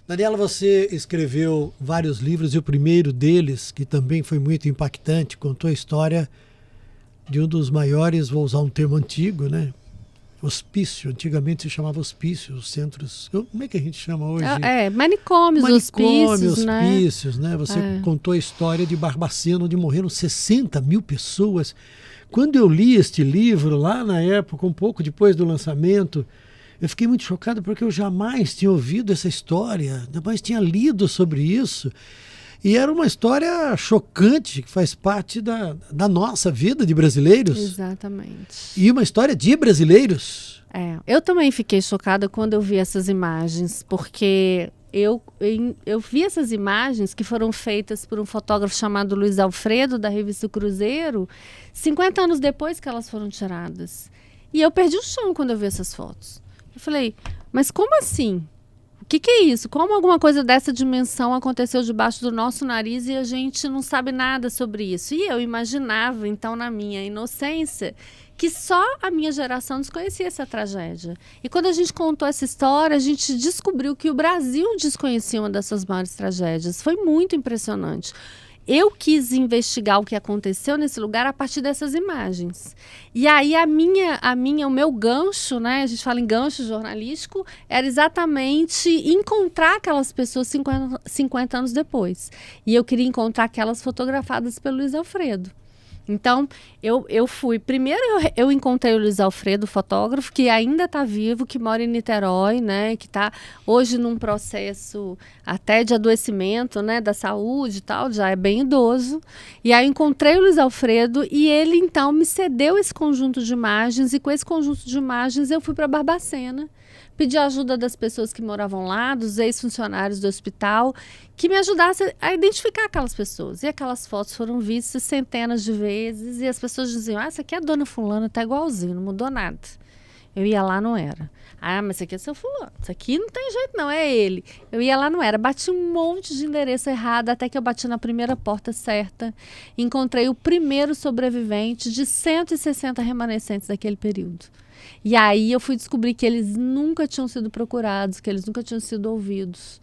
Daniela, você escreveu vários livros e o primeiro deles, que também foi muito impactante, contou a história de um dos maiores, vou usar um termo antigo, né? Hospício. Antigamente se chamava hospício, os centros. Como é que a gente chama hoje? Manicômios, hospícios, né? Você contou a história de Barbacena, onde morreram 60 mil pessoas. Quando eu li este livro, lá na época, um pouco depois do lançamento, eu fiquei muito chocado porque eu jamais tinha ouvido essa história, jamais tinha lido sobre isso. E era uma história chocante, que faz parte da nossa vida de brasileiros. Exatamente. E uma história de brasileiros. Eu também fiquei chocada quando eu vi essas imagens, porque eu vi essas imagens que foram feitas por um fotógrafo chamado Luiz Alfredo, da revista Cruzeiro, 50 anos depois que elas foram tiradas. E eu perdi o chão quando eu vi essas fotos. Eu falei, mas como assim? O que é isso? Como alguma coisa dessa dimensão aconteceu debaixo do nosso nariz e a gente não sabe nada sobre isso? E eu imaginava, então, na minha inocência, que só a minha geração desconhecia essa tragédia. E quando a gente contou essa história, a gente descobriu que o Brasil desconhecia uma dessas maiores tragédias. Foi muito impressionante. Eu quis investigar o que aconteceu nesse lugar a partir dessas imagens. E aí o meu gancho, né? A gente fala em gancho jornalístico, era exatamente encontrar aquelas pessoas 50 anos depois. E eu queria encontrar aquelas fotografadas pelo Luiz Alfredo. Então, eu fui. Primeiro, eu encontrei o Luiz Alfredo, fotógrafo, que ainda está vivo, que mora em Niterói, né? Que está hoje num processo até de adoecimento, né? Da saúde e tal, já é bem idoso. E aí, eu encontrei o Luiz Alfredo e ele, então, me cedeu esse conjunto de imagens. E com esse conjunto de imagens, eu fui para Barbacena. Pedi ajuda das pessoas que moravam lá, dos ex-funcionários do hospital, que me ajudassem a identificar aquelas pessoas. E aquelas fotos foram vistas centenas de vezes e as pessoas diziam, essa aqui é a dona fulana, tá igualzinho, não mudou nada. Eu ia lá, não era. Mas esse aqui é seu fulano, isso aqui não tem jeito não, é ele. Eu ia lá, não era. Bati um monte de endereço errado, até que eu bati na primeira porta certa. Encontrei o primeiro sobrevivente de 160 remanescentes daquele período. E aí eu fui descobrir que eles nunca tinham sido procurados, que eles nunca tinham sido ouvidos.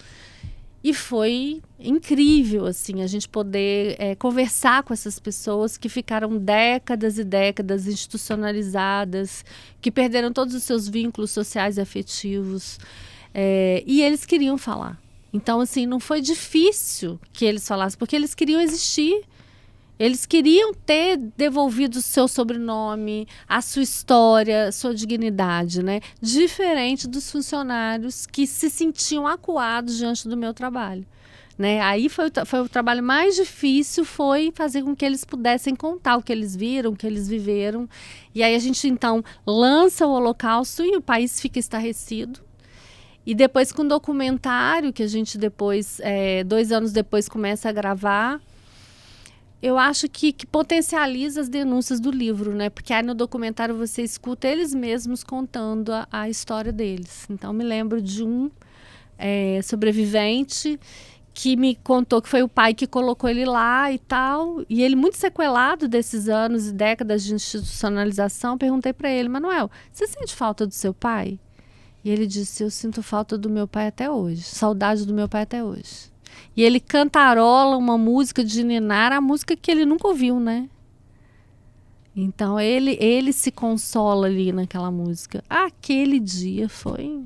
E foi incrível, assim, a gente poder conversar com essas pessoas que ficaram décadas e décadas institucionalizadas, que perderam todos os seus vínculos sociais e afetivos. E eles queriam falar. Então, assim, não foi difícil que eles falassem, porque eles queriam existir. Eles queriam ter devolvido o seu sobrenome, a sua história, a sua dignidade, né? Diferente dos funcionários que se sentiam acuados diante do meu trabalho. Né? Aí foi o trabalho mais difícil, foi fazer com que eles pudessem contar o que eles viram, o que eles viveram. E aí a gente, então, lança o Holocausto e o país fica estarrecido. E depois com o documentário, que a gente depois, 2 anos depois, começa a gravar, eu acho que potencializa as denúncias do livro, né? Porque aí no documentário você escuta eles mesmos contando a história deles. Então, me lembro de um sobrevivente que me contou que foi o pai que colocou ele lá e tal. E ele, muito sequelado desses anos e décadas de institucionalização, perguntei para ele, Manuel, você sente falta do seu pai? E ele disse, eu sinto falta do meu pai até hoje, saudade do meu pai até hoje. E ele cantarola uma música de ninar, a música que ele nunca ouviu, né? Então ele se consola ali naquela música. Aquele dia foi